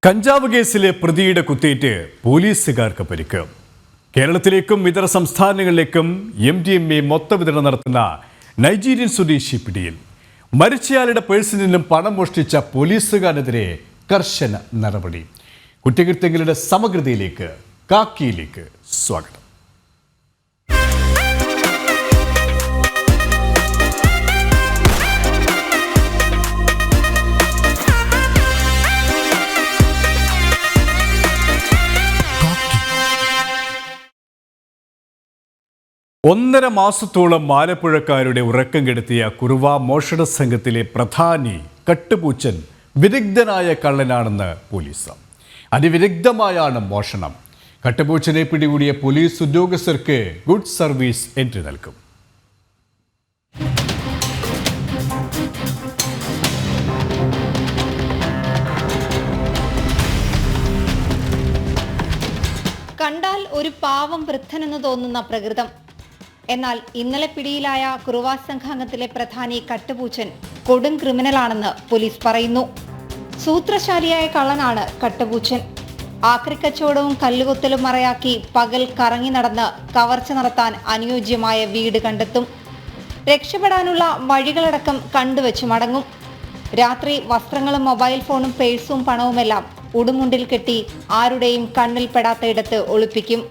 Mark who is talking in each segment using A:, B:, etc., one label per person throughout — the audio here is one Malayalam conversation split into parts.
A: കഞ്ചാവ് കേസിലെ പ്രതിയുടെ കുത്തേറ്റ് പോലീസുകാർക്ക് പരിക്ക്. കേരളത്തിലേക്കും ഇതര സംസ്ഥാനങ്ങളിലേക്കും MDMA മൊത്തവിതരണം നടത്തുന്ന നൈജീരിയൻ സ്വദേശി പിടിയിൽ. മരിച്ചയാളുടെ പേഴ്സിൽ നിന്നും പണം മോഷ്ടിച്ച പോലീസുകാരനെതിരെ കർശന നടപടി. കുറ്റകൃത്യങ്ങളുടെ സമഗ്രതയിലേക്ക് കാക്കിയിലേക്ക് സ്വാഗതം. ഒന്നര മാസത്തോളം ആലപ്പുഴക്കാരുടെ ഉറക്കം കെടുത്തിയ കുറുവ മോഷണ സംഘത്തിലെ പ്രധാനി കട്ടുപൂച്ചൻ വിദഗ്ധനായ കള്ളനാണെന്ന് പോലീസ്. അതിവിദഗ്ധമായാണ് മോഷണം. കട്ടുപൂച്ചനെ പിടികൂടിയ പോലീസ് ഉദ്യോഗസ്ഥർക്ക് ഗുഡ് സർവീസ് എൻട്രി നൽകും.
B: കണ്ടാൽ ഒരു പാവം വൃദ്ധനെന്ന് തോന്നുന്ന പ്രകൃതം. എന്നാൽ ഇന്നലെ പിടിയിലായ കുറുവ സംഘാംഗത്തിലെ പ്രധാനി കട്ടുപൂച്ചൻ കൊടും ക്രിമിനലാണെന്ന് പോലീസ് പറയുന്നു. സൂത്രശാലിയായ കള്ളനാണ് കട്ടുപൂച്ചൻ. ആക്രിക്കച്ചവടവും കല്ലുകൊത്തലും മറയാക്കി പകൽ കറങ്ങി നടന്ന് കവർച്ച നടത്താൻ അനുയോജ്യമായ വീട് കണ്ടെത്തും. രക്ഷപ്പെടാനുള്ള വഴികളടക്കം കണ്ടുവച്ച് മടങ്ങും. രാത്രി വസ്ത്രങ്ങളും മൊബൈൽ ഫോണും പേഴ്സും പണവുമെല്ലാം ഉടുമുണ്ടിൽ കെട്ടി ആരുടെയും കണ്ണിൽ പെടാത്തയിടത്ത് ഒളിപ്പിക്കും.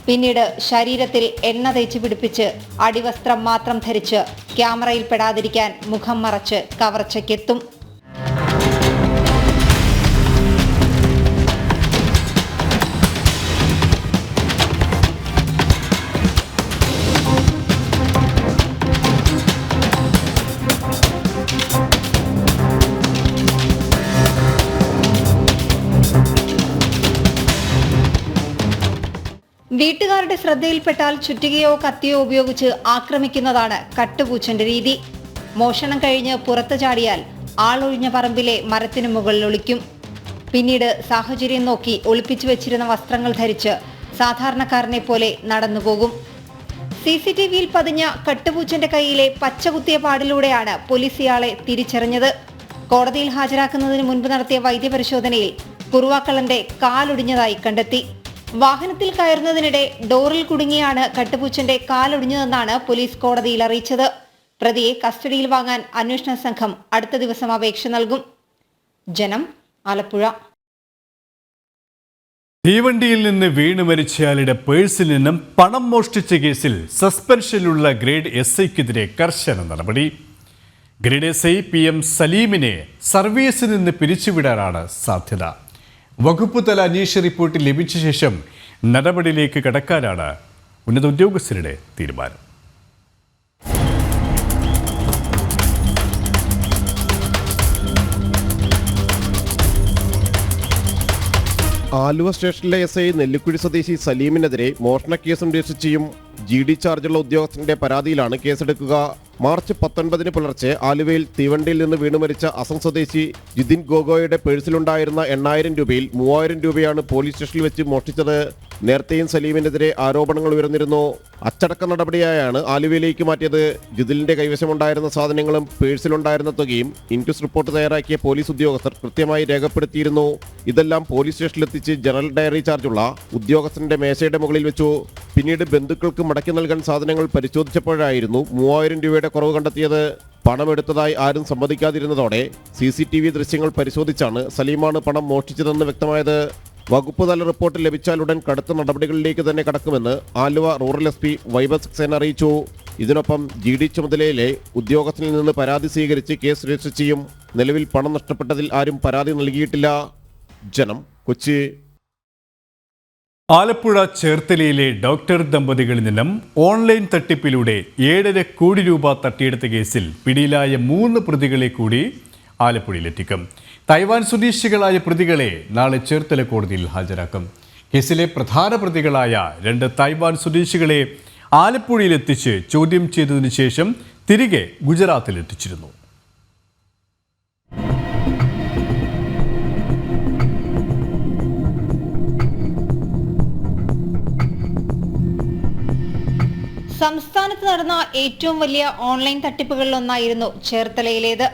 B: പിന്നീട് ശരീരത്തിൽ എണ്ണ തേച്ച് പിടിപ്പിച്ച് അടിവസ്ത്രം മാത്രം ധരിച്ച് ക്യാമറയിൽ പെടാതിരിക്കാൻ മുഖം മറച്ച് കവർച്ചയ്ക്കെത്തും. വീട്ടുകാരുടെ ശ്രദ്ധയിൽപ്പെട്ടാൽ ചുറ്റികയോ കത്തിയോ ഉപയോഗിച്ച് ആക്രമിക്കുന്നതാണ് കട്ടുപൂച്ചന്റെ രീതി. മോഷണം കഴിഞ്ഞ് പുറത്തു ചാടിയാൽ ആളൊഴിഞ്ഞ പറമ്പിലെ മരത്തിനു മുകളിൽ ഒളിക്കും. പിന്നീട് സാഹചര്യം നോക്കി ഒളിപ്പിച്ചു വെച്ചിരുന്ന വസ്ത്രങ്ങൾ ധരിച്ച് സാധാരണക്കാരനെ പോലെ നടന്നുപോകും. CCTVയിൽ പതിഞ്ഞ കട്ടുപൂച്ചന്റെ കൈയിലെ പച്ചകുത്തിയ പാടിലൂടെയാണ് പോലീസ് ഇയാളെ തിരിച്ചറിഞ്ഞത്. കോടതിയിൽ ഹാജരാക്കുന്നതിന് മുൻപ് നടത്തിയ വൈദ്യപരിശോധനയിൽ കുറുവാക്കള്ളന്റെ കാലൊടിഞ്ഞതായി കണ്ടെത്തി. വാഹനത്തിൽ കയറുന്നതിനിടെ ഡോറിൽ കുടുങ്ങിയാണ് കട്ടുപൂച്ചന്റെ കാലൊടിഞ്ഞതെന്നാണ് പോലീസ് കോടതിയിൽ അറിയിച്ചത്. പ്രതിയെ കസ്റ്റഡിയിൽ വാങ്ങാൻ അന്വേഷണ സംഘം അടുത്ത ദിവസം അപേക്ഷ നൽകും. ജനം, ആലപ്പുഴ.
A: തീവണ്ടിയിൽ നിന്ന് വീണ് മരിച്ചയാളുടെ പേഴ്സിൽ നിന്നും പണം മോഷ്ടിച്ച കേസിൽ സസ്പെൻഷനിലുള്ള ഗ്രേഡ് SIക്കെതിരെ കർശന നടപടി. ഗ്രേഡ് SI PM സലീമിനെ സർവീസിൽ നിന്ന് പിരിച്ചുവിടാനാണ് സാധ്യത. വകുപ്പ് തല അന്വേഷണ റിപ്പോർട്ട് ലഭിച്ച ശേഷം നടപടിയിലേക്ക് കടക്കാനാണ് ഉന്നത ഉദ്യോഗസ്ഥരുടെ തീരുമാനം.
C: ആലുവ സ്റ്റേഷനിലെ SI നെല്ലിക്കുഴി സ്വദേശി സലീമിനെതിരെ മോഷണക്കേസും രജിസ്റ്റർ ചെയ്യും. GD ചാർജുള്ള ഉദ്യോഗസ്ഥന്റെ പരാതിയിലാണ് കേസെടുക്കുക. മാർച്ച് 19 പുലർച്ചെ ആലുവയിൽ തീവണ്ടിയിൽ നിന്ന് വീണു മരിച്ച അസം സ്വദേശി ജിതിൻ ഗോഗോയുടെ പേഴ്സിലുണ്ടായിരുന്ന 8000 രൂപയിൽ 3000 രൂപയാണ് പോലീസ് സ്റ്റേഷനിൽ വെച്ച് മോഷ്ടിച്ചത്. നേരത്തെയും സലീമിനെതിരെ ആരോപണങ്ങൾ ഉയർന്നിരുന്നു. അച്ചടക്ക നടപടിയായാണ് ആലുവയിലേക്ക് മാറ്റിയത്. ജിതിലിന്റെ കൈവശമുണ്ടായിരുന്ന സാധനങ്ങളും പേഴ്സിലുണ്ടായിരുന്ന തുകയും ഇൻക്വസ്റ്റ് റിപ്പോർട്ട് തയ്യാറാക്കിയ പോലീസ് ഉദ്യോഗസ്ഥർ കൃത്യമായി രേഖപ്പെടുത്തിയിരുന്നു. ഇതെല്ലാം പോലീസ് സ്റ്റേഷനിലെത്തിച്ച് ജനറൽ ഡയറി ചാർജുള്ള ഉദ്യോഗസ്ഥന്റെ മേശയുടെ മുകളിൽ വെച്ചു. പിന്നീട് ബന്ധുക്കൾക്ക് മടക്കി നൽകാൻ സാധനങ്ങൾ പരിശോധിച്ചപ്പോഴായിരുന്നു 3000 രൂപയുടെ കുറവ് കണ്ടെത്തിയത്. പണമെടുത്തതായി ആരും സമ്മതിക്കാതിരുന്നതോടെ CCTV ദൃശ്യങ്ങൾ പരിശോധിച്ചാണ് സലീമാണ് പണം മോഷ്ടിച്ചതെന്ന് വ്യക്തമായത്. വകുപ്പ് തല റിപ്പോർട്ട് ലഭിച്ചാലുടൻ കടുത്ത നടപടികളിലേക്ക് തന്നെ കടക്കുമെന്ന് ആലുവ റൂറൽ SP വൈഭവ് സക്സേന അറിയിച്ചു. ഇതിനൊപ്പം GD ചുമതലയിലെ ഉദ്യോഗസ്ഥനിൽ നിന്ന് പരാതി സ്വീകരിച്ച് കേസ് രജിസ്റ്റർ ചെയ്യും. നിലവിൽ പണം നഷ്ടപ്പെട്ടതിൽ ആരും പരാതി നൽകിയിട്ടില്ല. ജനം, കൊച്ചി.
A: ആലപ്പുഴ ചേർത്തലയിലെ ഡോക്ടർ ദമ്പതികളിൽ നിന്നും ഓൺലൈൻ തട്ടിപ്പിലൂടെ 7.5 കോടി രൂപ തട്ടിയെടുത്ത കേസിൽ പിടിയിലായ 3 പ്രതികളെ കൂടി ആലപ്പുഴയിലെത്തിക്കും. തൈവാൻ സ്വദേശികളായ പ്രതികളെ നാളെ ചേർത്തല കോടതിയിൽ ഹാജരാക്കും. കേസിലെ പ്രധാന പ്രതികളായ 2 തൈവാൻ സ്വദേശികളെ ആലപ്പുഴയിലെത്തിച്ച് ചോദ്യം ചെയ്തതിനു ശേഷം തിരികെ ഗുജറാത്തിലെത്തിച്ചിരുന്നു.
B: സംസ്ഥാനത്ത് നടന്ന ഏറ്റവും വലിയ ഓൺലൈൻ തട്ടിപ്പുകളിലൊന്നായിരുന്നു ചേർത്തലയിലേത്.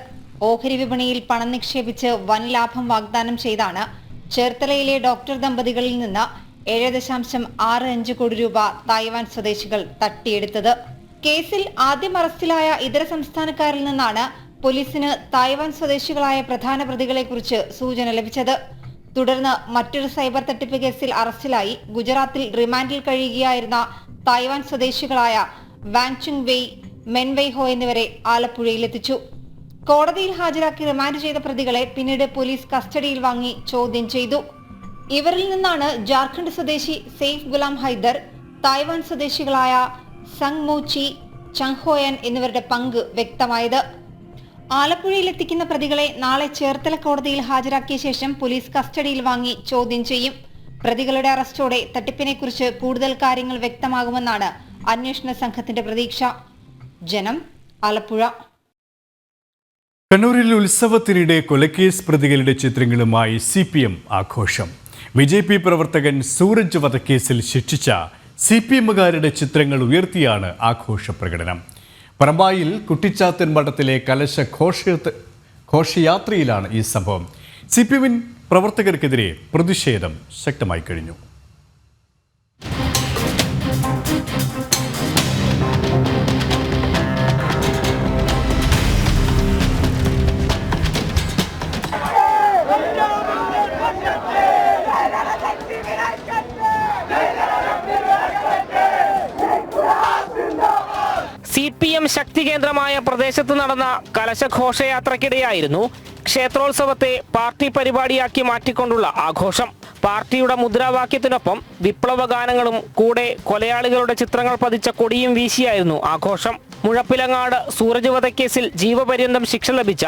B: ഓഹരി വിപണിയിൽ പണം നിക്ഷേപിച്ച് വൻ ലാഭം വാഗ്ദാനം ചെയ്താണ് ചേർത്തലയിലെ ഡോക്ടർ ദമ്പതികളിൽ നിന്ന് 7.65 കോടി രൂപ തായ്വാൻ സ്വദേശികൾ തട്ടിയെടുത്തത്. കേസിൽ ആദ്യം അറസ്റ്റിലായ ഇതര സംസ്ഥാനക്കാരിൽ നിന്നാണ് പോലീസിന് തായ്വാൻ സ്വദേശികളായ പ്രധാന പ്രതികളെക്കുറിച്ച് സൂചന ലഭിച്ചത്. തുടർന്ന് മറ്റൊരു സൈബർ തട്ടിപ്പ് കേസിൽ അറസ്റ്റിലായി ഗുജറാത്തിൽ റിമാൻഡിൽ കഴിയുകയായിരുന്ന തായ്വാൻ സ്വദേശികളായ വാങ്ചുങ് വെയ്, മെൻവെയ് ഹോ എന്നിവരെ ആലപ്പുഴയിലെത്തിച്ചു. കോടതിയിൽ ഹാജരാക്കി റിമാൻഡ് ചെയ്ത പ്രതികളെ പിന്നീട് പോലീസ് കസ്റ്റഡിയിൽ വാങ്ങി ചോദ്യം ചെയ്തു. ഇവരിൽ നിന്നാണ് ജാർഖണ്ഡ് സ്വദേശി സെയ്ഫ് ഗുലാം ഹൈദർ, തായ്വാൻ സ്വദേശികളായ സങ് മൂച്ചി, ചങ്ഹോയൻ എന്നിവരുടെ പങ്ക് വ്യക്തമായത്. ആലപ്പുഴയിലെത്തിക്കുന്ന പ്രതികളെ നാളെ ചേർത്തല കോടതിയിൽ ഹാജരാക്കിയ ശേഷം പോലീസ് കസ്റ്റഡിയിൽ വാങ്ങി ചോദ്യം ചെയ്യും. പ്രതികളുടെ അറസ്റ്റോടെ തട്ടിപ്പിനെക്കുറിച്ച് കൂടുതൽ കാര്യങ്ങൾ വ്യക്തമാകുമെന്നാണ് അന്വേഷണ സംഘത്തിന്റെ പ്രതീക്ഷ. ജനം, ആലപ്പുഴ.
A: കണ്ണൂരിൽ ഉത്സവത്തിനിടെ കൊലക്കേസ് പ്രതികളുടെ ചിത്രങ്ങളുമായി CPM ആഘോഷം. BJP പ്രവർത്തകൻ സൂരജ് വധക്കേസിൽ ശിക്ഷിച്ച CPMകാരുടെ ചിത്രങ്ങൾ ഉയർത്തിയാണ് ആഘോഷ പ്രകടനം. പറമ്പായിൽ കുട്ടിച്ചാത്തൻ മഠത്തിലെ കലശ ഘോഷയാത്രയിലാണ് ഈ സംഭവം. CPM പ്രവർത്തകർക്കെതിരെ പ്രതിഷേധം ശക്തമായി കഴിഞ്ഞു.
D: CPM ശക്തി കേന്ദ്രമായ പ്രദേശത്ത് നടന്ന കലശഘോഷയാത്രയ്ക്കിടെയായിരുന്നു ക്ഷേത്രോത്സവത്തെ പാർട്ടി പരിപാടിയാക്കി മാറ്റിക്കൊണ്ടുള്ള ആഘോഷം. പാർട്ടിയുടെ മുദ്രാവാക്യത്തിനൊപ്പം വിപ്ലവ ഗാനങ്ങളും കൂടെ കൊലയാളികളുടെ ചിത്രങ്ങൾ പതിച്ച കൊടിയും വീശിയായിരുന്നു ആഘോഷം. മുഴപ്പിലങ്ങാട് സൂരജ് വധക്കേസിൽ ജീവപര്യന്തം ശിക്ഷ ലഭിച്ച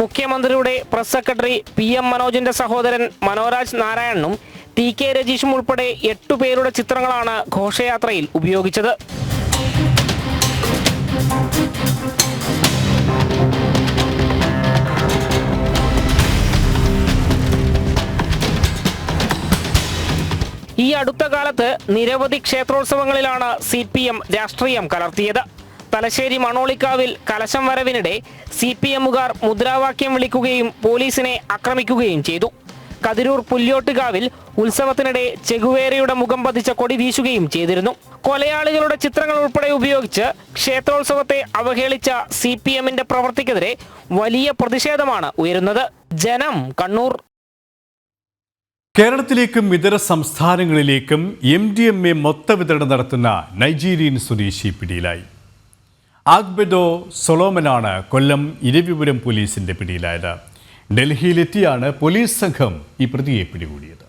D: മുഖ്യമന്ത്രിയുടെ പ്രസ് സെക്രട്ടറി PM മനോജിന്റെ സഹോദരൻ മനോരാജ് നാരായണനും TK രജീഷും ഉൾപ്പെടെ 8 പേരുടെ ചിത്രങ്ങളാണ് ഘോഷയാത്രയിൽ ഉപയോഗിച്ചത്. ഈ അടുത്ത കാലത്ത് നിരവധി ക്ഷേത്രോത്സവങ്ങളിലാണ് CPM രാഷ്ട്രീയം കലർത്തിയത്. തലശ്ശേരി മണോളിക്കാവിൽ കലശം വരവിനിടെ CPMകാർ മുദ്രാവാക്യം വിളിക്കുകയും പോലീസിനെ ആക്രമിക്കുകയും ചെയ്തു. കതിരൂർ പുല്യോട്ടുകാവിൽ ഉത്സവത്തിനിടെ ചെഗുവേരയുടെ മുഖം പതിച്ച കൊടി വീശുകയും ചെയ്തിരുന്നു. കൊലയാളികളുടെ ചിത്രങ്ങൾ ഉൾപ്പെടെ ഉപയോഗിച്ച് ക്ഷേത്രോത്സവത്തെ അവഹേളിച്ച CPMന്റെ പ്രവൃത്തിക്കെതിരെ വലിയ പ്രതിഷേധമാണ് ഉയരുന്നത്. ജനം, കണ്ണൂർ.
A: കേരളത്തിലേക്കും ഇതര സംസ്ഥാനങ്ങളിലേക്കും MDMA മൊത്തവിതരണം നടത്തുന്ന നൈജീരിയൻ സ്വദേശി പിടിയിലായി. ആഗ്ബെദോ സൊളോമനാണ് കൊല്ലം ഇരവിപുരം പോലീസിന്റെ പിടിയിലായത്. ഡൽഹിയിലെത്തിയാണ് പോലീസ് സംഘം ഈ പ്രതിയെ പിടികൂടിയത്.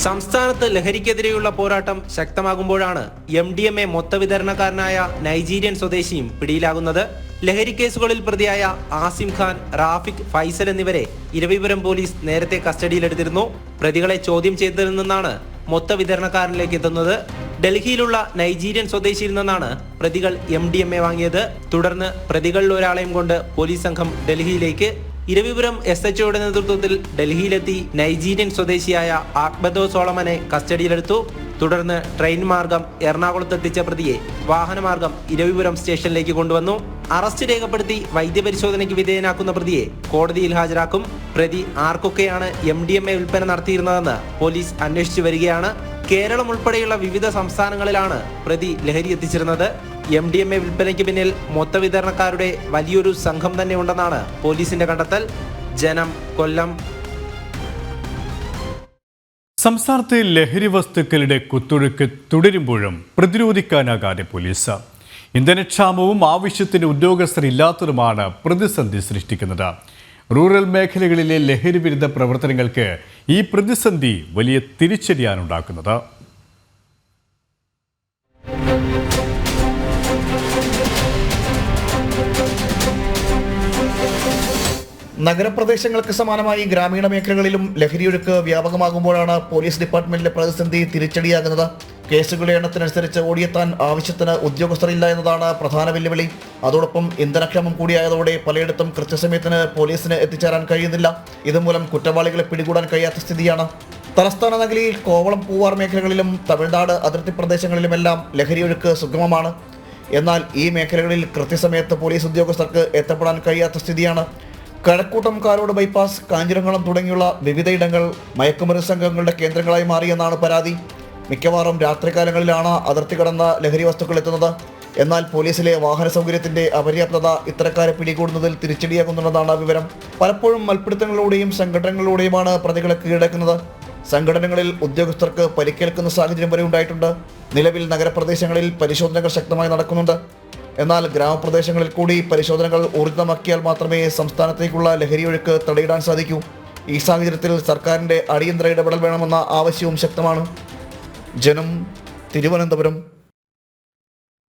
E: സംസ്ഥാനത്ത് ലഹരിക്കെതിരെയുള്ള പോരാട്ടം ശക്തമാകുമ്പോഴാണ് MDMA മൊത്തവിതരണക്കാരനായ നൈജീരിയൻ സ്വദേശിയും പിടിയിലാകുന്നത്. ലഹരി കേസുകളിൽ പ്രതിയായ ആസിം ഖാൻ, റാഫിഖ്, ഫൈസൽ എന്നിവരെ ഇരവിപുരം പോലീസ് നേരത്തെ കസ്റ്റഡിയിലെടുത്തിരുന്നു. പ്രതികളെ ചോദ്യം ചെയ്തതിൽ നിന്നാണ് മൊത്തവിതരണക്കാരനിലേക്ക് എത്തുന്നത്. ഡൽഹിയിലുള്ള നൈജീരിയൻ സ്വദേശിയിൽ നിന്നാണ് പ്രതികൾ MDMA വാങ്ങിയത്. തുടർന്ന് പ്രതികളിൽ ഒരാളെയും കൊണ്ട് പോലീസ് സംഘം ഡൽഹിയിലേക്ക്. ഇരവിപുരം SHOയുടെ നേതൃത്വത്തിൽ ഡൽഹിയിലെത്തി നൈജീരിയൻ സ്വദേശിയായ ആഗ്ബെദോ സോളമനെ കസ്റ്റഡിയിലെടുത്തു. തുടർന്ന് ട്രെയിൻ മാർഗം എറണാകുളത്തെത്തിച്ച പ്രതിയെ വാഹനമാർഗം ഇരവിപുരം സ്റ്റേഷനിലേക്ക് കൊണ്ടുവന്നു. അറസ്റ്റ് രേഖപ്പെടുത്തി വൈദ്യപരിശോധനയ്ക്ക് വിധേയനാക്കുന്ന പ്രതിയെ കോടതിയിൽ ഹാജരാക്കും. പ്രതി ആർക്കൊക്കെയാണ് MDMA വിൽപ്പന നടത്തിയിരുന്നതെന്ന് പോലീസ് അന്വേഷിച്ചു വരികയാണ്. കേരളം ഉൾപ്പെടെയുള്ള വിവിധ സംസ്ഥാനങ്ങളിലാണ് പ്രതി ലഹരി എത്തിച്ചിരുന്നത്. MDMA വിൽപ്പനയ്ക്ക് പിന്നിൽ മൊത്തവിതരണക്കാരുടെ വലിയൊരു സംഘം തന്നെ ഉണ്ടെന്നാണ് പോലീസിന്റെ കണ്ടെത്തൽ. ജനം, കൊല്ലം.
A: സംസ്ഥാനത്തെ ലഹരി വസ്തുക്കളുടെ കുത്തൊഴുക്ക് തുടരുമ്പോഴും പ്രതിരോധിക്കാനാകാതെ പോലീസ്. ഇന്ധനക്ഷാമവും ആവശ്യത്തിന് ഉദ്യോഗസ്ഥർ ഇല്ലാത്തതുമാണ് പ്രതിസന്ധി സൃഷ്ടിക്കുന്നത്. റൂറൽ മേഖലകളിലെ ലഹരി വിരുദ്ധ പ്രവർത്തനങ്ങൾക്ക് ഈ പ്രതിസന്ധി വലിയ തിരിച്ചടിയാണ് ഉണ്ടാക്കുന്നത്.
F: നഗരപ്രദേശങ്ങൾക്ക് സമാനമായി ഗ്രാമീണ മേഖലകളിലും ലഹരിയൊഴുക്ക് വ്യാപകമാകുമ്പോഴാണ് പോലീസ് ഡിപ്പാർട്ട്മെന്റിലെ പ്രതിസന്ധി തിരിച്ചടിയാകുന്നത്. കേസുകളുടെ എണ്ണത്തിനനുസരിച്ച് ഓടിയെത്താൻ ആവശ്യത്തിന് ഉദ്യോഗസ്ഥരില്ല എന്നതാണ് പ്രധാന വെല്ലുവിളി. അതോടൊപ്പം ഇന്ധനക്ഷാമം കൂടിയായതോടെ പലയിടത്തും കൃത്യസമയത്തിന് പോലീസിന് എത്തിച്ചേരാൻ കഴിയുന്നില്ല. ഇതുമൂലം കുറ്റവാളികളെ പിടികൂടാൻ കഴിയാത്ത സ്ഥിതിയാണ്. തലസ്ഥാന നഗരിയിൽ കോവളം, പൂവാർ മേഖലകളിലും തമിഴ്നാട് അതിർത്തി പ്രദേശങ്ങളിലുമെല്ലാം ലഹരിയൊഴുക്ക് സുഗമമാണ്. എന്നാൽ ഈ മേഖലകളിൽ കൃത്യസമയത്ത് പോലീസ് ഉദ്യോഗസ്ഥർക്ക് എത്തപ്പെടാൻ കഴിയാത്ത സ്ഥിതിയാണ്. കഴക്കൂട്ടം കാരോട് ബൈപ്പാസ്, കാഞ്ഞിരംകുളം തുടങ്ങിയുള്ള വിവിധയിടങ്ങൾ മയക്കുമരുന്ന് സംഘങ്ങളുടെ കേന്ദ്രങ്ങളായി മാറിയെന്നാണ് പരാതി. മിക്കവാറും രാത്രികാലങ്ങളിലാണ് അതിർത്തി കടന്ന ലഹരി വസ്തുക്കൾ എത്തുന്നത്. എന്നാൽ പോലീസിലെ വാഹന സൗകര്യത്തിന്റെ അപര്യാപ്തത ഇത്തരക്കാരെ പിടികൂടുന്നതിൽ തിരിച്ചടിയാകുന്നുണ്ടെന്നാണ് വിവരം. പലപ്പോഴും മൽപ്പിടുത്തങ്ങളിലൂടെയും സംഘടനകളിലൂടെയുമാണ് പ്രതികളെ കീഴടക്കുന്നത്. സംഘടനകളിൽ ഉദ്യോഗസ്ഥർക്ക് പരിക്കേൽക്കുന്ന സാഹചര്യം വരെ ഉണ്ടായിട്ടുണ്ട്. നിലവിൽ നഗരപ്രദേശങ്ങളിൽ പരിശോധനകൾ ശക്തമായി നടക്കുന്നുണ്ട്. എന്നാൽ ഗ്രാമപ്രദേശങ്ങളിൽ കൂടി പരിശോധനകൾ ഊർജിതമാക്കിയാൽ മാത്രമേ സംസ്ഥാനത്തേക്കുള്ള ലഹരിയൊഴുക്ക് തടയിടാൻ സാധിക്കൂ. ഈ സാഹചര്യത്തിൽ സർക്കാരിന്റെ അടിയന്തര ഇടപെടൽ വേണമെന്ന ആവശ്യവും ശക്തമാണ്. ജനം, തിരുവനന്തപുരം.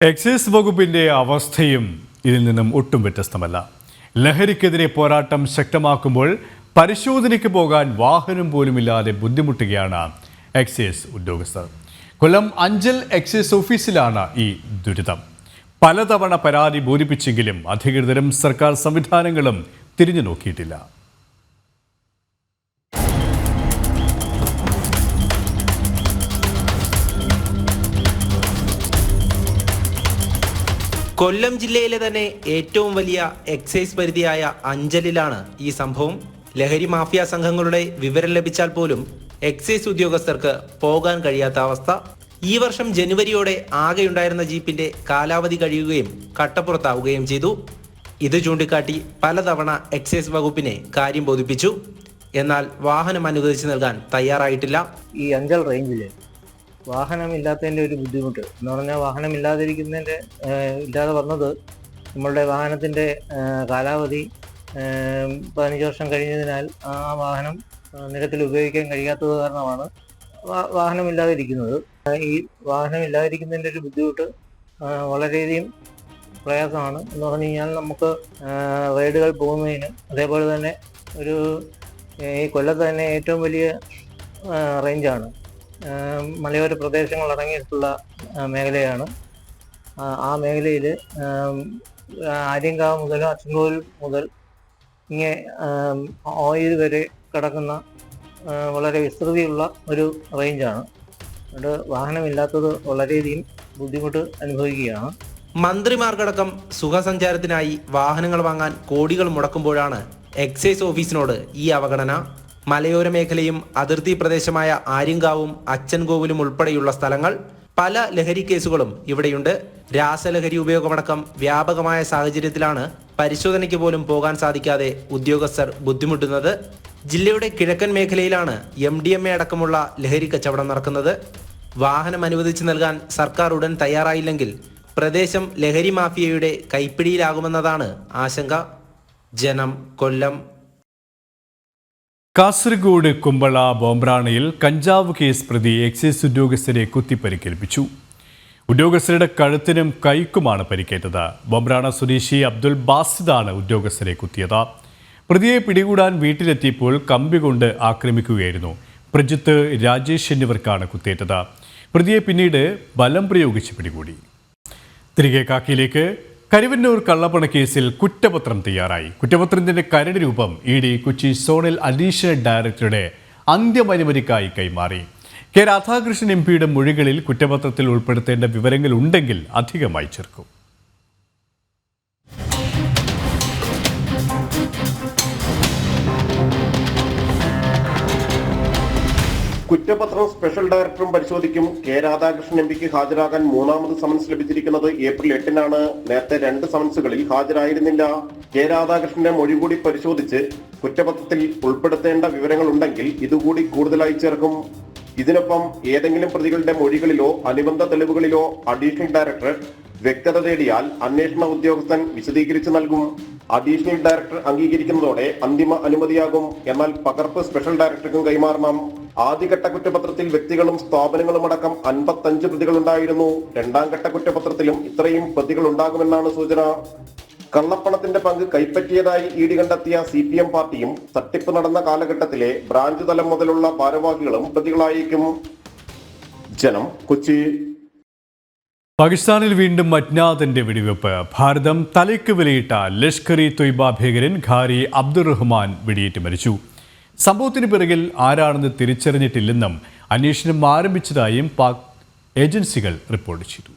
A: എക്സൈസ് വകുപ്പിന്റെ അവസ്ഥയും ഇതിൽ നിന്നും ഒട്ടും വ്യത്യസ്തമല്ല. ലഹരിക്കെതിരെ പോരാട്ടം ശക്തമാക്കുമ്പോൾ പരിശോധനയ്ക്ക് പോകാൻ വാഹനം പോലുമില്ലാതെ ബുദ്ധിമുട്ടുകയാണ് എക്സൈസ് ഉദ്യോഗസ്ഥർ. കൊല്ലം അഞ്ചൽ എക്സൈസ് ഓഫീസിലാണ് ഈ ദുരിതം. പലതവണ പരാതി ബോധിപ്പിച്ചെങ്കിലും അധികൃതരും സർക്കാർ സംവിധാനങ്ങളും തിരിഞ്ഞു നോക്കിയിട്ടില്ല.
E: കൊല്ലം ജില്ലയിലെ തന്നെ ഏറ്റവും വലിയ എക്സൈസ് പരിധിയായ അഞ്ചലിലാണ് ഈ സംഭവം. ലഹരി മാഫിയ സംഘങ്ങളുടെ വിവരം ലഭിച്ചാൽ പോലും എക്സൈസ് ഉദ്യോഗസ്ഥർക്ക് പോകാൻ കഴിയാത്ത അവസ്ഥ. ഈ വർഷം ജനുവരിയോടെ ആകെയുണ്ടായിരുന്ന ജീപ്പിന്റെ കാലാവധി കഴിയുകയും കട്ടപ്പുറത്താവുകയും ചെയ്തു. ഇത് ചൂണ്ടിക്കാട്ടി പലതവണ എക്സൈസ് വകുപ്പിനെ കാര്യം ബോധിപ്പിച്ചു. എന്നാൽ വാഹനം അനുവദിച്ചു നൽകാൻ തയ്യാറായിട്ടില്ല.
G: ഈ അഞ്ചൽ റേഞ്ചിൽ വാഹനമില്ലാത്തതിൻ്റെ ഒരു ബുദ്ധിമുട്ട് എന്ന് പറഞ്ഞാൽ വാഹനമില്ലാതിരിക്കുന്നതിൻ്റെ ഇല്ലാതെ വന്നത് നമ്മളുടെ വാഹനത്തിൻ്റെ കാലാവധി 15 വർഷം കഴിഞ്ഞതിനാൽ ആ വാഹനം നിരത്തിൽ ഉപയോഗിക്കാൻ കഴിയാത്തത് കാരണമാണ് വാഹനമില്ലാതിരിക്കുന്നത്. ഈ വാഹനമില്ലാതിരിക്കുന്നതിൻ്റെ ഒരു ബുദ്ധിമുട്ട് വളരെയധികം പ്രയാസമാണ്. എന്ന് പറഞ്ഞു കഴിഞ്ഞാൽ നമുക്ക് റൈഡുകൾ പോകുന്നതിന്, അതേപോലെ തന്നെ ഈ കൊല്ലത്ത് തന്നെ ഏറ്റവും വലിയ റേഞ്ചാണ്, മലയോര പ്രദേശങ്ങൾ അടങ്ങിയിട്ടുള്ള മേഖലയാണ്. ആ മേഖലയിൽ ആര്യങ്കാവ് മുതൽ അച്ചൻകോവിൽ മുതൽ ഇങ്ങനെ ഓയിൽ വരെ കിടക്കുന്ന വളരെ വിസ്തൃതിയുള്ള ഒരു റേഞ്ചാണ്. അതുകൊണ്ട് വാഹനമില്ലാത്തത് വളരെയധികം ബുദ്ധിമുട്ട് അനുഭവിക്കുകയാണ്.
E: മന്ത്രിമാർക്കടക്കം സുഖസഞ്ചാരത്തിനായി വാഹനങ്ങൾ വാങ്ങാൻ കോടികൾ മുടക്കുമ്പോഴാണ് എക്സൈസ് ഓഫീസിനോട് ഈ അവഗണന. മലയോര മേഖലയും അതിർത്തി പ്രദേശമായ ആര്യങ്കാവും അച്ചൻകോവിലും ഉൾപ്പെടെയുള്ള സ്ഥലങ്ങൾ. പല ലഹരി കേസുകളും ഇവിടെയുണ്ട്. രാസലഹരി ഉപയോഗമടക്കം വ്യാപകമായ സാഹചര്യത്തിലാണ് പരിശോധനയ്ക്ക് പോലും പോകാൻ സാധിക്കാതെ ഉദ്യോഗസ്ഥർ ബുദ്ധിമുട്ടുന്നത്. ജില്ലയുടെ കിഴക്കൻ മേഖലയിലാണ് MDMA അടക്കമുള്ള ലഹരി കച്ചവടം നടക്കുന്നത്. വാഹനം അനുവദിച്ചു നൽകാൻ സർക്കാർ ഉടൻ തയ്യാറായില്ലെങ്കിൽ പ്രദേശം ലഹരി മാഫിയയുടെ കൈപ്പിടിയിലാകുമെന്നതാണ് ആശങ്ക. ജനം, കൊല്ലം.
A: കാസർഗോഡ് കുമ്പള ബോംബ്രാണയിൽ കഞ്ചാവ് കേസ് പ്രതി എക്സൈസ് ഉദ്യോഗസ്ഥരെ കുത്തിപ്പരിക്കേൽപ്പിച്ചു. ഉദ്യോഗസ്ഥരുടെ കഴുത്തിനും കൈക്കുമാണ് പരിക്കേറ്റത്. ബോംബ്രാണ സ്വദേശി അബ്ദുൽ ബാസിദാണ് ഉദ്യോഗസ്ഥരെ കുത്തിയത്. പ്രതിയെ പിടികൂടാൻ വീട്ടിലെത്തിയപ്പോൾ കമ്പി കൊണ്ട് ആക്രമിക്കുകയായിരുന്നു. പ്രജിത്ത്, രാജേഷ് എന്നിവർക്കാണ് കുത്തേറ്റത്. പ്രതിയെ പിന്നീട് ബലം പ്രയോഗിച്ച് പിടികൂടി. തിരികെ കാക്കിയിലേക്ക്. കരുവന്നൂർ കള്ളപ്പണക്കേസിൽ കുറ്റപത്രം തയ്യാറായി. കുറ്റപത്രത്തിന്റെ കരട് രൂപം ED കൊച്ചി സോണൽ അഡീഷണൽ ഡയറക്ടറുടെ അന്തിമനുമതിക്കായി കൈമാറി. കെ രാധാകൃഷ്ണൻ MPയുടെ മൊഴികളിൽ കുറ്റപത്രത്തിൽ ഉൾപ്പെടുത്തേണ്ട വിവരങ്ങൾ ഉണ്ടെങ്കിൽ അധികമായി ചേർക്കും.
C: കുറ്റപത്രം സ്പെഷ്യൽ ഡയറക്ടറും പരിശോധിക്കും. കെ രാധാകൃഷ്ണൻ MPക്ക് ഹാജരാകാൻ മൂന്നാമത് സമൻസ് ലഭിച്ചിരിക്കുന്നത് ഏപ്രിൽ 8-നാണ്. നേരത്തെ 2 സമൻസുകളിൽ ഹാജരായിരുന്നില്ല. കെ രാധാകൃഷ്ണന്റെ മൊഴി കൂടി പരിശോധിച്ച് കുറ്റപത്രത്തിൽ ഉൾപ്പെടുത്തേണ്ട വിവരങ്ങൾ ഉണ്ടെങ്കിൽ ഇതുകൂടി കൂടുതലായി ചേർക്കും. ഇതിനൊപ്പം ഏതെങ്കിലും പ്രതികളുടെ മൊഴികളിലോ അനുബന്ധ തെളിവുകളിലോ അഡീഷണൽ ഡയറക്ടർ വ്യക്തത തേടിയാൽ അന്വേഷണ ഉദ്യോഗസ്ഥൻ വിശദീകരിച്ചു നൽകും. അഡീഷണൽ ഡയറക്ടർ അംഗീകരിക്കുന്നതോടെ അന്തിമ അനുമതിയാകും. എന്നാൽ പകർപ്പ് സ്പെഷ്യൽ ഡയറക്ടർക്കും കൈമാറണം. ആദ്യഘട്ട കുറ്റപത്രത്തിൽ വ്യക്തികളും സ്ഥാപനങ്ങളും അടക്കം 55 പ്രതികളുണ്ടായിരുന്നു. 2ാം ഘട്ട കുറ്റപത്രത്തിലും ഇത്രയും പ്രതികൾ ഉണ്ടാകുമെന്നാണ് സൂചന. കള്ളപ്പണത്തിന്റെ പങ്ക് കൈപ്പറ്റിയതായി ED കണ്ടെത്തിയ CPM പാർട്ടിയും തട്ടിപ്പ് നടന്ന കാലഘട്ടത്തിലെ ബ്രാഞ്ച് തലം മുതലുള്ള ഭാരവാഹികളും പ്രതികളായിരിക്കും. ജനം, കൊച്ചി.
A: പാകിസ്ഥാനിൽ വീണ്ടും അജ്ഞാതന്റെ വെടിവെപ്പ്. ഭാരതം തലയ്ക്ക് വിലയിട്ട ലഷ്കർ-ഇ-തൊയ്ബ ഭീകരൻ ഖാരി അബ്ദുറഹ്മാൻ വെടിയേറ്റ് മരിച്ചു. സംഭവത്തിന് പിറകിൽ ആരാണെന്ന് തിരിച്ചറിഞ്ഞിട്ടില്ലെന്നും അന്വേഷണം ആരംഭിച്ചതായും പാക് ഏജൻസികൾ റിപ്പോർട്ട് ചെയ്തു.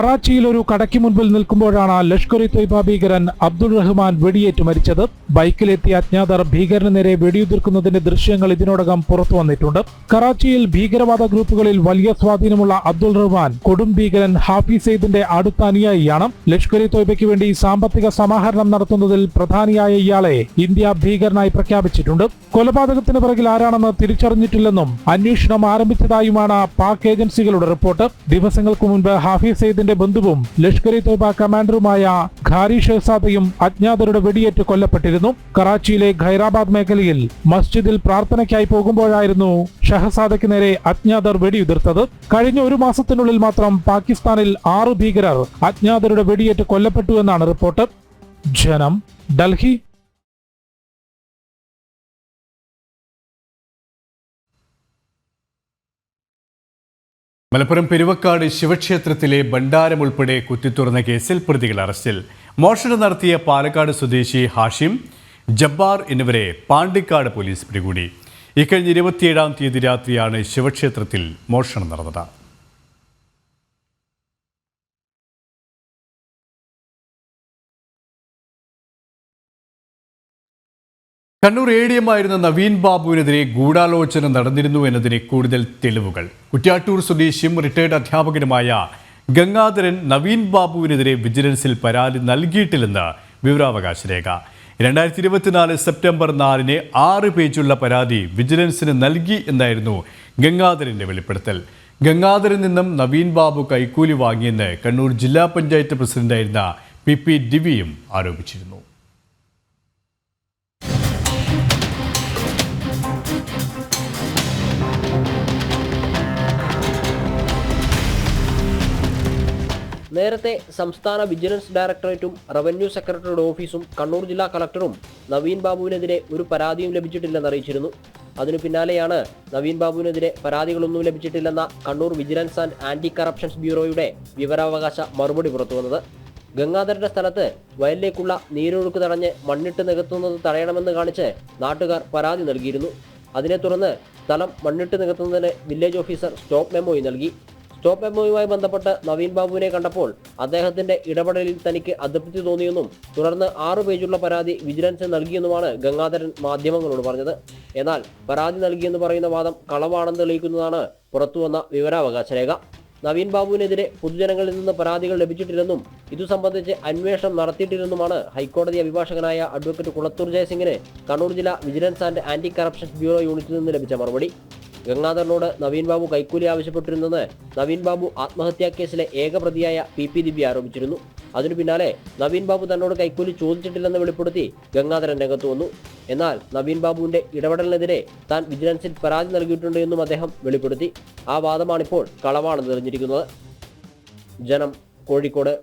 H: കറാച്ചിയിൽ ഒരു കടയ്ക്ക് മുൻപിൽ നിൽക്കുമ്പോഴാണ് ലഷ്കർ-ഇ-തൊയ്ബ ഭീകരൻ അബ്ദുൾ റഹ്മാൻ വെടിയേറ്റ് മരിച്ചത്. ബൈക്കിലെത്തിയ അജ്ഞാതർ ഭീകരന് നേരെ വെടിയുതിർക്കുന്നതിന്റെ ദൃശ്യങ്ങൾ ഇതിനോടകം പുറത്തു വന്നിട്ടുണ്ട്. കറാച്ചിയിൽ ഭീകരവാദ ഗ്രൂപ്പുകളിൽ വലിയ സ്വാധീനമുള്ള അബ്ദുൾ റഹ്മാൻ കൊടും ഭീകരൻ ഹാഫിസ് സെയ്ദിന്റെ അടുത്ത അനുയായിയാണ്. ലഷ്കർ-ഇ-തൊയ്ബയ്ക്ക് വേണ്ടി സാമ്പത്തിക സമാഹരണം നടത്തുന്നതിൽ പ്രധാനിയായ ഇയാളെ ഇന്ത്യ ഭീകരനായി പ്രഖ്യാപിച്ചിട്ടുണ്ട്. കൊലപാതകത്തിന് പിറകിൽ ആരാണെന്ന് തിരിച്ചറിഞ്ഞിട്ടില്ലെന്നും അന്വേഷണം ആരംഭിച്ചതായുമാണ് പാക് ഏജൻസികളുടെ റിപ്പോർട്ട്. ദിവസങ്ങൾക്ക് മുൻപ് ഹാഫിസ് സെയ്ദിന്റെ ബന്ധുവും ലഷ്കർ-ഇ-തൊയ്ബ കമാൻഡറുമായ ഖാരി ഷഹസാദയും അജ്ഞാതരുടെ വെടിയേറ്റ് കൊല്ലപ്പെട്ടിരുന്നു. കറാച്ചിയിലെ ഖൈറാബാദ് മേഖലയിൽ മസ്ജിദിൽ പ്രാർത്ഥനയ്ക്കായി പോകുമ്പോഴായിരുന്നു ഷഹസാദയ്ക്ക് നേരെ അജ്ഞാതർ വെടിയുതിർത്തത്. കഴിഞ്ഞ ഒരു മാസത്തിനുള്ളിൽ മാത്രം പാകിസ്ഥാനിൽ 6 ഭീകരർ അജ്ഞാതരുടെ വെടിയേറ്റ് കൊല്ലപ്പെട്ടു എന്നാണ് റിപ്പോർട്ട്. ജനം, ഡൽഹി.
A: മലപ്പുറം പെരുവക്കാട് ശിവക്ഷേത്രത്തിലെ ഭണ്ഡാരം ഉൾപ്പെടെ കുത്തിത്തുറന്ന കേസിൽ പ്രതികൾ അറസ്റ്റിൽ. മോഷണം നടത്തിയ പാലക്കാട് സ്വദേശി ഹാഷിം, ജബ്ബാർ എന്നിവരെ പാണ്ടിക്കാട് പോലീസ് പിടികൂടി. ഇക്കഴിഞ്ഞ 27-ാം തീയതി രാത്രിയാണ് ശിവക്ഷേത്രത്തിൽ മോഷണം നടന്നത്. കണ്ണൂർ ADM ആയിരുന്ന നവീൻ ബാബുവിനെതിരെ ഗൂഢാലോചന നടന്നിരുന്നു എന്നതിന് കൂടുതൽ തെളിവുകൾ. കുറ്റ്യാട്ടൂർ സ്വദേശിയും റിട്ടയർഡ് അധ്യാപകനുമായ ഗംഗാധരൻ നവീൻ ബാബുവിനെതിരെ വിജിലൻസിൽ പരാതി നൽകിയിട്ടില്ലെന്ന് വിവരാവകാശ രേഖ. 2024 സെപ്റ്റംബർ 4-ന് 6 പേജുള്ള പരാതി വിജിലൻസിന് നൽകി എന്നായിരുന്നു ഗംഗാധരന്റെ വെളിപ്പെടുത്തൽ. ഗംഗാധരൻ നിന്നും നവീൻ ബാബു കൈക്കൂലി വാങ്ങിയെന്ന് കണ്ണൂർ ജില്ലാ പഞ്ചായത്ത് പ്രസിഡന്റായിരുന്ന PP ദിവ്യയും ആരോപിച്ചിരുന്നു.
I: നേരത്തെ സംസ്ഥാന വിജിലൻസ് ഡയറക്ടറേറ്റും റവന്യൂ സെക്രട്ടറിയുടെ ഓഫീസും കണ്ണൂർ ജില്ലാ കളക്ടറും നവീൻ ബാബുവിനെതിരെ ഒരു പരാതിയും ലഭിച്ചിട്ടില്ലെന്ന് അറിയിച്ചിരുന്നു. അതിനു പിന്നാലെയാണ് നവീൻ ബാബുവിനെതിരെ പരാതികളൊന്നും ലഭിച്ചിട്ടില്ലെന്ന Kannur vigilance and anti corruptions ബ്യൂറോയുടെ വിവരാവകാശ മറുപടി പുറത്തുവന്നത്. ഗംഗാധരന്റെ സ്ഥലത്ത് വയലിലേക്കുള്ള നീരൊഴുക്ക് തടഞ്ഞ് മണ്ണിട്ട് നികത്തുന്നത് തടയണമെന്ന് കാണിച്ച് നാട്ടുകാർ പരാതി നൽകിയിരുന്നു. അതിനെ തുടർന്ന് സ്ഥലം മണ്ണിട്ട് നികത്തുന്നതിന് വില്ലേജ് ഓഫീസർ സ്റ്റോപ്പ് മെമ്മോയും നൽകി. സ്റ്റോപ്പ് മെമ്മോയുമായി ബന്ധപ്പെട്ട് നവീൻ ബാബുവിനെ കണ്ടപ്പോൾ അദ്ദേഹത്തിന്റെ ഇടപെടലിൽ തനിക്ക് അതൃപ്തി തോന്നിയെന്നും തുടർന്ന് 6 പേജുള്ള പരാതി വിജിലൻസിന് നൽകിയെന്നുമാണ് ഗംഗാധരൻ മാധ്യമങ്ങളോട് പറഞ്ഞത്. എന്നാൽ പരാതി നൽകിയെന്ന് പറയുന്ന വാദം കളവാണെന്ന് തെളിയിക്കുന്നതാണ് പുറത്തുവന്ന വിവരാവകാശ രേഖ. നവീൻ ബാബുവിനെതിരെ പൊതുജനങ്ങളിൽ നിന്ന് പരാതികൾ ലഭിച്ചിട്ടില്ലെന്നും ഇതു സംബന്ധിച്ച് അന്വേഷണം നടത്തിയിട്ടില്ലെന്നുമാണ് ഹൈക്കോടതി അഭിഭാഷകനായ അഡ്വക്കേറ്റ് കുളത്തൂർ ജയസിംഗിന് കണ്ണൂർ ജില്ലാ vigilance and anti corruptions bureau യൂണിറ്റിൽ നിന്ന് ലഭിച്ച മറുപടി. ഗംഗാധരനോട് നവീൻ ബാബു കൈക്കൂലി ആവശ്യപ്പെട്ടിരുന്നെന്ന് നവീൻ ബാബു ആത്മഹത്യാ കേസിലെ ഏക പ്രതിയായ PP ദിവ്യ ആരോപിച്ചിരുന്നു. അതിനു പിന്നാലെ നവീൻ ബാബു തന്നോട് കൈക്കൂലി ചോദിച്ചിട്ടില്ലെന്ന് വെളിപ്പെടുത്തി ഗംഗാധരൻ രംഗത്ത് വന്നു. എന്നാൽ നവീൻ ബാബുവിന്റെ ഇടപെടലിനെതിരെ താൻ വിജിലൻസിൽ പരാതി നൽകിയിട്ടുണ്ട് എന്നും അദ്ദേഹം വെളിപ്പെടുത്തി. ആ വാദമാണിപ്പോൾ കളവാണെന്ന് തെളിഞ്ഞിരിക്കുന്നത്. ജനം, കോഴിക്കോട്.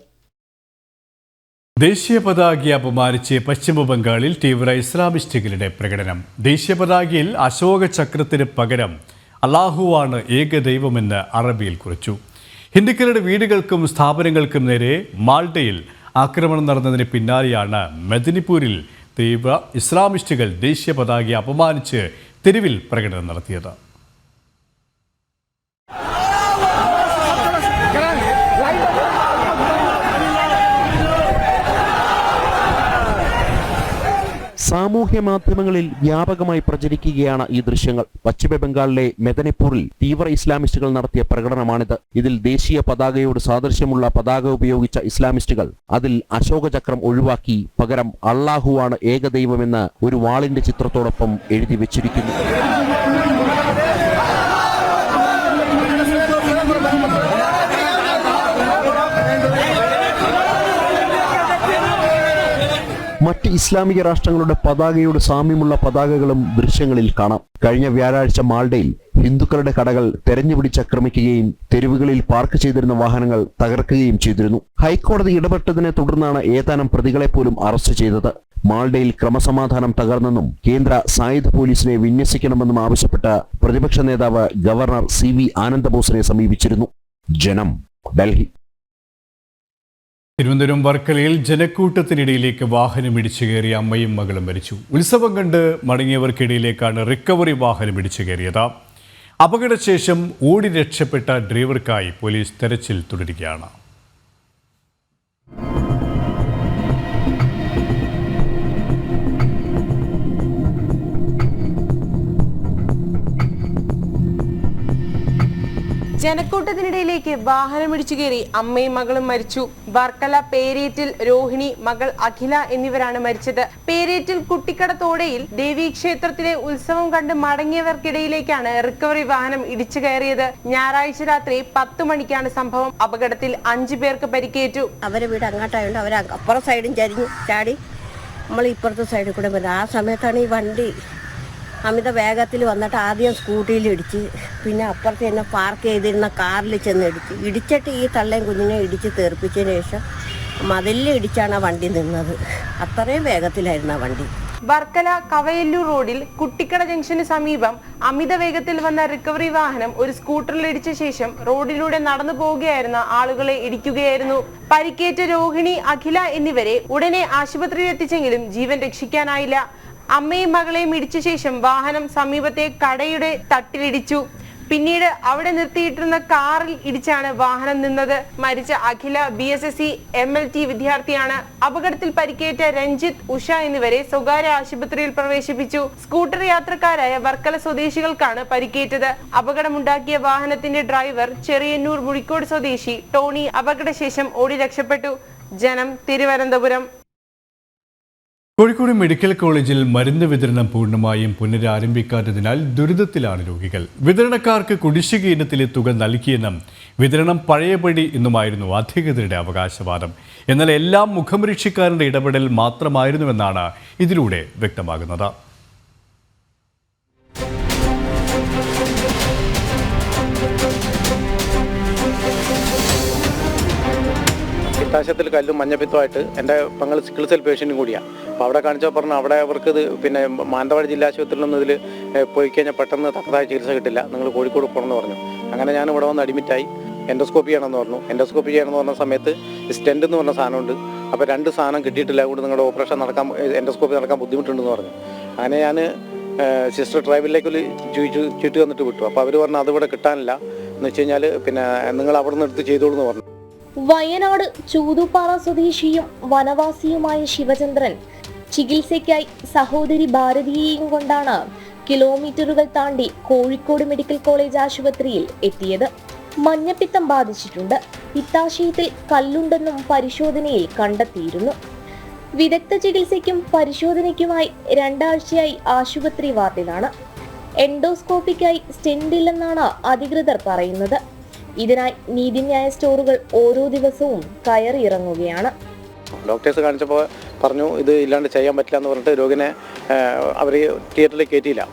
A: ദേശീയ പതാകയെ അപമാനിച്ച് പശ്ചിമ ബംഗാളിൽ തീവ്ര ഇസ്ലാമിസ്റ്റുകളുടെ പ്രകടനം. ദേശീയ പതാകയിൽ അശോക ചക്രത്തിന് പകരം അല്ലാഹുവാണ് ഏകദൈവമെന്ന് അറബിയിൽ കുറിച്ചു. ഹിന്ദുക്കളുടെ വീടുകൾക്കും സ്ഥാപനങ്ങൾക്കും നേരെ മാൾട്ടയിൽ ആക്രമണം നടന്നതിന് പിന്നാലെയാണ് മെദിനിപൂരിൽ തീവ്ര ഇസ്ലാമിസ്റ്റുകൾ ദേശീയ പതാകയെ അപമാനിച്ച് തെരുവിൽ പ്രകടനം നടത്തിയത്.
J: സാമൂഹ്യ മാധ്യമങ്ങളിൽ വ്യാപകമായി പ്രചരിക്കുകയാണ് ഈ ദൃശ്യങ്ങൾ. പശ്ചിമ ബംഗാളിലെ മെദിനിപൂരിൽ തീവ്ര ഇസ്ലാമിസ്റ്റുകൾ നടത്തിയ പ്രകടനമാണിത്. ഇതിൽ ദേശീയ പതാകയോട് സാദൃശ്യമുള്ള പതാക ഉപയോഗിച്ച ഇസ്ലാമിസ്റ്റുകൾ അതിൽ അശോകചക്രം ഒഴിവാക്കി പകരം അല്ലാഹുവാണ് ഏകദൈവമെന്ന് ഒരു വാളിന്റെ ചിത്രത്തോടൊപ്പം എഴുതി വെച്ചിരിക്കുന്നു. മറ്റ് ഇസ്ലാമിക രാഷ്ട്രങ്ങളുടെ പതാകയോട് സാമ്യമുള്ള പതാകകളും ദൃശ്യങ്ങളിൽ കാണാം. കഴിഞ്ഞ വ്യാഴാഴ്ച മാൾഡയിൽ ഹിന്ദുക്കളുടെ കടകൾ തെരഞ്ഞുപിടിച്ച് ആക്രമിക്കുകയും തെരുവുകളിൽ പാർക്ക് ചെയ്തിരുന്ന വാഹനങ്ങൾ തകർക്കുകയും ചെയ്തിരുന്നു. ഹൈക്കോടതി ഇടപെട്ടതിനെ തുടർന്നാണ് ഏതാനും പ്രതികളെ പോലും അറസ്റ്റ് ചെയ്തത്. മാൾഡയിൽ ക്രമസമാധാനം തകർന്നെന്നും കേന്ദ്ര സായുധ പോലീസിനെ വിന്യസിക്കണമെന്നും ആവശ്യപ്പെട്ട് പ്രതിപക്ഷ നേതാവ് ഗവർണർ CV ആനന്ദബോസിനെ സമീപിച്ചിരുന്നു. ജനം, ഡൽഹി.
A: തിരുവനന്തപുരം വർക്കലയിൽ ജനക്കൂട്ടത്തിനിടയിലേക്ക് വാഹനം ഇടിച്ചു കയറിയ അമ്മയും മകളും മരിച്ചു. ഉത്സവം കണ്ട് മടങ്ങിയവർക്കിടയിലേക്കാണ് റിക്കവറി വാഹനം ഇടിച്ചു കയറിയത്. അപകടശേഷം ഓടി രക്ഷപ്പെട്ട ഡ്രൈവർക്കായി പോലീസ് തെരച്ചിൽ തുടരുകയാണ്.
K: ജനക്കൂട്ടത്തിനിടയിലേക്ക് വാഹനമിടിച്ചു കയറി അമ്മയും മകളും മരിച്ചു. വർക്കല പേരേറ്റിൽ രോഹിണി, മകൾ അഖില എന്നിവരാണ് മരിച്ചത്. പേരേറ്റിൽ കുട്ടിക്കടത്തോടയിൽ ദേവീക്ഷേത്രത്തിലെ ഉത്സവം കണ്ട് മടങ്ങിയവർക്കിടയിലേക്കാണ് റിക്കവറി വാഹനം ഇടിച്ചു കയറിയത്. ഞായറാഴ്ച രാത്രി 10 മണിക്കാണ് സംഭവം. അപകടത്തിൽ 5 പേർക്ക് പരിക്കേറ്റു.
L: അവരെ വീട് അങ്ങോട്ടായോണ്ട് അവർ അപ്പുറം സൈഡും ചരിഞ്ഞു ചാടി നമ്മൾ ഇപ്പുറത്തെ സൈഡിൽ കൂടെ വരുന്നത്. ആ സമയത്താണ് ഈ വണ്ടി അമിത വേഗത്തിൽ വന്നിട്ട് ആദ്യം സ്കൂട്ടിയിൽ ഇടിച്ച്, പിന്നെ അപ്പുറത്ത് തന്നെ പാർക്ക് ചെയ്തിരുന്ന കാറിൽ ചെന്ന് ഇടിച്ചിട്ട് ഈ തള്ളയും കുഞ്ഞിനെ ഇടിച്ച് തീർപ്പിച്ചതിന് ശേഷം മതിലിൽ ഇടിച്ചാണ് ആ വണ്ടി നിന്നത്. അത്രയും വേഗത്തിലായിരുന്നു ആ വണ്ടി.
K: വർക്കല കവയല്ലൂർ റോഡിൽ കുട്ടിക്കട ജംഗ്ഷന് സമീപം അമിത വേഗത്തിൽ വന്ന റിക്കവറി വാഹനം ഒരു സ്കൂട്ടറിൽ ഇടിച്ച ശേഷം റോഡിലൂടെ നടന്നു പോവുകയായിരുന്ന ആളുകളെ ഇടിക്കുകയായിരുന്നു. പരിക്കേറ്റ രോഹിണി, അഖില എന്നിവരെ ഉടനെ ആശുപത്രിയിൽ എത്തിച്ചെങ്കിലും ജീവൻ രക്ഷിക്കാനായില്ല. അമ്മയും മകളെയും ഇടിച്ച ശേഷം വാഹനം സമീപത്തെ കടയുടെ തട്ടിലിടിച്ചു. പിന്നീട് അവിടെ നിർത്തിയിട്ടിരുന്ന കാറിൽ ഇടിച്ചാണ് വാഹനം നിന്നത്. മരിച്ച അഖില BSSC MLT വിദ്യാർത്ഥിയാണ്. അപകടത്തിൽ പരിക്കേറ്റ രഞ്ജിത്ത്, ഉഷ എന്നിവരെ സ്വകാര്യ ആശുപത്രിയിൽ പ്രവേശിപ്പിച്ചു. സ്കൂട്ടർ യാത്രക്കാരായ വർക്കല സ്വദേശികൾക്കാണ് പരിക്കേറ്റത്. അപകടമുണ്ടാക്കിയ വാഹനത്തിന്റെ ഡ്രൈവർ ചെറിയന്നൂർ മുഴിക്കോട് സ്വദേശി ടോണി അപകടശേഷം ഓടി രക്ഷപ്പെട്ടു. ജനം, തിരുവനന്തപുരം.
A: കോഴിക്കോട് മെഡിക്കൽ കോളേജിൽ മരുന്ന് വിതരണം പൂർണ്ണമായും പുനരാരംഭിക്കാത്തതിനാൽ ദുരിതത്തിലാണ് രോഗികൾ. വിതരണക്കാർക്ക് കുടിശ്ശിക ഇനത്തിലെ തുക നൽകിയെന്നും വിതരണം പഴയപടി എന്നുമായിരുന്നു അധികൃതരുടെ അവകാശവാദം. എന്നാൽ എല്ലാം മുഖംരക്ഷിക്കാരൻ്റെ ഇടപെടൽ മാത്രമായിരുന്നുവെന്നാണ് ഇതിലൂടെ വ്യക്തമാകുന്നത്.
M: പിത്താശയത്തിൽ കല്ലും മഞ്ഞപ്പിത്തമായിട്ട് എൻ്റെ പങ്ങൾ സിക്കിൾ സെൽ പേഷ്യൻറ്റും കൂടിയാണ്. അപ്പോൾ അവിടെ കാണിച്ചാൽ പറഞ്ഞു അവിടെ അവർക്ക് ഇത് പിന്നെ മാനന്തവാടി ജില്ലാ ആശുപത്രിയിലൊന്നും ഇതിൽ പോയി കഴിഞ്ഞാൽ പെട്ടെന്ന് തക്കതായ ചികിത്സ കിട്ടില്ല, നിങ്ങൾ കോഴിക്കോട് പോകണമെന്ന് പറഞ്ഞു. അങ്ങനെ ഞാൻ ഇവിടെ വന്ന് അഡ്മിറ്റായി. എൻഡോസ്കോപ്പി ചെയ്യണമെന്ന് പറഞ്ഞു. എൻഡോസ്കോപ്പി ചെയ്യണമെന്ന് പറഞ്ഞ സമയത്ത് സ്റ്റെൻറ്റ് എന്ന് പറഞ്ഞ സാധനമുണ്ട്. അപ്പോൾ 2 സാധനം കിട്ടിയിട്ടില്ല, അതുകൊണ്ട് നിങ്ങളുടെ ഓപ്പറേഷൻ നടക്കാൻ എൻഡോസ്കോപ്പി നടക്കാൻ ബുദ്ധിമുട്ടുണ്ടെന്ന് പറഞ്ഞു. അങ്ങനെ ഞാൻ സിസ്റ്റർ ട്രൈബലിലേക്ക് ചീട്ട് വന്നിട്ട് വിട്ടു. അപ്പോൾ അവർ പറഞ്ഞു അതിവിടെ കിട്ടാനില്ല എന്ന് വെച്ച് കഴിഞ്ഞാൽ പിന്നെ നിങ്ങൾ അവിടെ നിന്ന് എടുത്ത് ചെയ്തോളൂ എന്ന് പറഞ്ഞു.
N: വയനാട് ചൂതുപാറ സ്വദേശിയും വനവാസിയുമായ ശിവചന്ദ്രൻ ചികിത്സയ്ക്കായി സഹോദരി ഭാരതിയെയും കൊണ്ടാണ് കിലോമീറ്ററുകൾ താണ്ടി കോഴിക്കോട് മെഡിക്കൽ കോളേജ് ആശുപത്രിയിൽ എത്തിയത്. മഞ്ഞപ്പിത്തം ബാധിച്ചിട്ടുണ്ട്. പിത്താശയത്തിൽ കല്ലുണ്ടെന്നും പരിശോധനയിൽ കണ്ടെത്തിയിരുന്നു. വിദഗ്ധ ചികിത്സയ്ക്കും പരിശോധനയ്ക്കുമായി 2 ആഴ്ചയായി ആശുപത്രി വാർഡിലാണ്. എൻഡോസ്കോപ്പിക്കായി സ്റ്റെന്റ് ഇല്ലെന്നാണ് അധികൃതർ പറയുന്നത്. ഇതിനായി നീതിന്യായ സ്റ്റോറുകൾ ഓരോ ദിവസവും കയറിയിറങ്ങുകയാണ്.
M: ഡോക്ടേഴ്സ് കാണിച്ചപ്പോൾ പറഞ്ഞു ഇത് ഇല്ലാണ്ട് ചെയ്യാൻ പറ്റില്ല എന്ന് പറഞ്ഞിട്ട് രോഗിനെ അവർ തിയേറ്ററിൽ കയറ്റിയില്ല.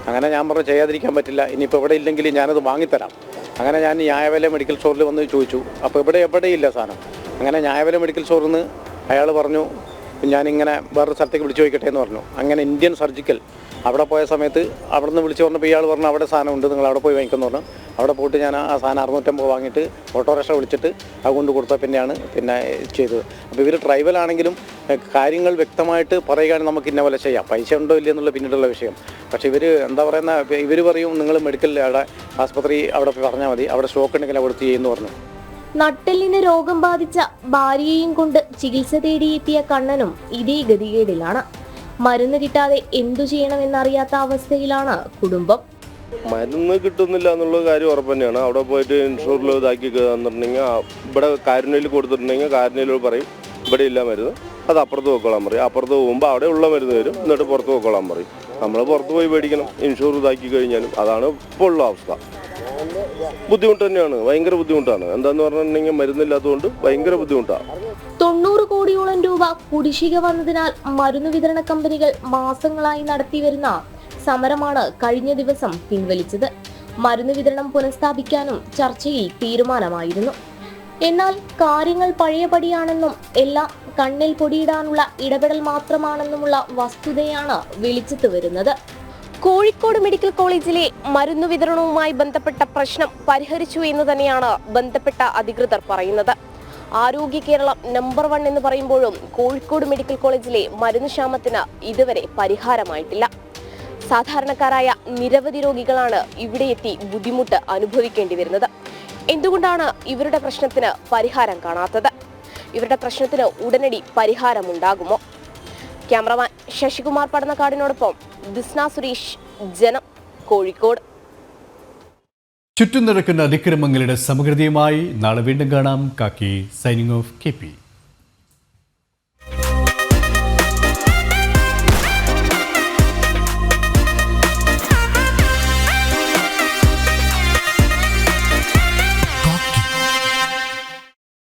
M: അങ്ങനെ ഞാൻ പറഞ്ഞു ചെയ്യാതിരിക്കാൻ പറ്റില്ല, ഇനിയിപ്പോൾ ഇവിടെ ഇല്ലെങ്കിൽ ഞാനത് വാങ്ങിത്തരാം. അങ്ങനെ ഞാൻ ന്യായവില മെഡിക്കൽ സ്റ്റോറിൽ വന്ന് ചോദിച്ചു. അപ്പോൾ എവിടെയില്ല സാധനം. അങ്ങനെ ന്യായവില മെഡിക്കൽ സ്റ്റോറിൽ നിന്ന് അയാൾ പറഞ്ഞു ഞാനിങ്ങനെ വേറൊരു സ്ഥലത്തേക്ക് വിളിച്ചു ചോദിക്കട്ടെ എന്ന് പറഞ്ഞു. അങ്ങനെ ഇന്ത്യൻ സർജിക്കൽ അവിടെ പോയ സമയത്ത് അവിടെ നിന്ന് വിളിച്ച് പറഞ്ഞപ്പോൾ ഇയാൾ പറഞ്ഞു അവിടെ സാധനം ഉണ്ട്, നിങ്ങൾ അവിടെ പോയി വാങ്ങിക്കുമെന്ന് പറഞ്ഞു. അവിടെ പോയിട്ട് ഞാൻ ആ സാധനം 650 വാങ്ങിയിട്ട് ഓട്ടോറിക്ഷ വിളിച്ചിട്ട് അത് കൊണ്ട് കൊടുത്താൽ പിന്നെ ചെയ്തത്. അപ്പോൾ ഇവർ ട്രൈബലാണെങ്കിലും കാര്യങ്ങൾ വ്യക്തമായിട്ട് പറയുകയാണെങ്കിൽ നമുക്ക് ഇന്ന പോലെ ചെയ്യാം, പൈസ ഉണ്ടോ ഇല്ല എന്നുള്ള പിന്നീടുള്ള വിഷയം. പക്ഷേ ഇവർ എന്താ പറയുന്ന ഇവർ പറയും നിങ്ങൾ മെഡിക്കൽ അവിടെ ആസ്പത്രി അവിടെ പറഞ്ഞാൽ മതി, അവിടെ സ്റ്റോക്ക് ഉണ്ടെങ്കിൽ അവിടുത്തെ ചെയ്യുമെന്ന് പറഞ്ഞു.
N: നട്ടെല്ലിന് രോഗം ബാധിച്ച ഭാര്യയെയും കൊണ്ട് ചികിത്സ തേടിയെത്തിയ കണ്ണനും ഇതേ ഗതികേടിലാണ്. മരുന്ന് കിട്ടാതെ എന്തു ചെയ്യണമെന്നറിയാത്ത അവസ്ഥയിലാണ് കുടുംബം.
O: മരുന്ന് കിട്ടുന്നില്ല എന്നുള്ള കാര്യം ഉറപ്പ് തന്നെയാണ്. അവിടെ പോയിട്ട് ഇൻഷുറിൽ ഇതാക്കി തന്നിട്ടുണ്ടെങ്കിൽ ഇവിടെ കാരുണ്യയിൽ കൊടുത്തിട്ടുണ്ടെങ്കിൽ കാരുണ്യയിൽ പറയും ഇവിടെ ഇല്ല മരുന്ന്, അത് അപ്പുറത്ത് പോയിക്കോളാൻ പറയും. അപ്പുറത്ത് പോകുമ്പോൾ അവിടെ ഉള്ള മരുന്ന് വരും, എന്നിട്ട് പുറത്ത് പോയിക്കോളാൻ പറയും. നമ്മൾ പുറത്ത് പോയി മേടിക്കണം ഇൻഷുർ ഇതാക്കി കഴിഞ്ഞാലും. അതാണ് ഇപ്പോൾ ഉള്ള അവസ്ഥ. ബുദ്ധിമുട്ട് തന്നെയാണ്, ഭയങ്കര ബുദ്ധിമുട്ടാണ്. എന്താന്ന് പറഞ്ഞിട്ടുണ്ടെങ്കിൽ മരുന്നില്ലാത്തതുകൊണ്ട് ഭയങ്കര ബുദ്ധിമുട്ടാണ്.
N: 90 കോടിയോളം രൂപ കുടിശ്ശിക വന്നതിനാൽ മരുന്ന് വിതരണ കമ്പനികൾ മാസങ്ങളായി നടത്തിവരുന്ന സമരമാണ് കഴിഞ്ഞ ദിവസം പിൻവലിച്ചത്. മരുന്ന് വിതരണം പുനഃസ്ഥാപിക്കാനും ചർച്ചയിൽ തീരുമാനമായിരുന്നു. എന്നാൽ കാര്യങ്ങൾ പഴയപടിയാണെന്നും എല്ലാം കണ്ണിൽ പൊടിയിടാനുള്ള ഇടപെടൽ മാത്രമാണെന്നുമുള്ള വസ്തുതയാണ് വെളിച്ചത്ത് വരുന്നത്. കോഴിക്കോട് മെഡിക്കൽ കോളേജിലെ മരുന്ന് വിതരണവുമായി ബന്ധപ്പെട്ട പ്രശ്നം പരിഹരിച്ചു എന്ന് തന്നെയാണ് ബന്ധപ്പെട്ട അധികൃതർ പറയുന്നത്. ആരോഗ്യ കേരളം നമ്പർ 1 എന്ന് പറയുമ്പോഴും കോഴിക്കോട് മെഡിക്കൽ കോളേജിലെ മരുന്ന് ക്ഷാമത്തിന് ഇതുവരെ പരിഹാരമായിട്ടില്ല. സാധാരണക്കാരായ നിരവധി രോഗികളാണ് ഇവിടെ എത്തി ബുദ്ധിമുട്ട് അനുഭവിക്കേണ്ടി വരുന്നത്. എന്തുകൊണ്ടാണ് ഇവരുടെ പ്രശ്നത്തിന് പരിഹാരം കാണാത്തത്? ഇവരുടെ പ്രശ്നത്തിന് ഉടനടി പരിഹാരമുണ്ടാകുമോ? ക്യാമറമാൻ ശശികുമാർ പടന്നക്കാടിനോടൊപ്പം ദിസ്ന സുരേഷ്, ജനം, കോഴിക്കോട്.
A: ചുറ്റും നടക്കുന്ന അതിക്രമങ്ങളുടെ സമഗ്രതയുമായി നാളെ വീണ്ടും കാണാം. കാക്കി സൈനിങ് ഓഫ് KP.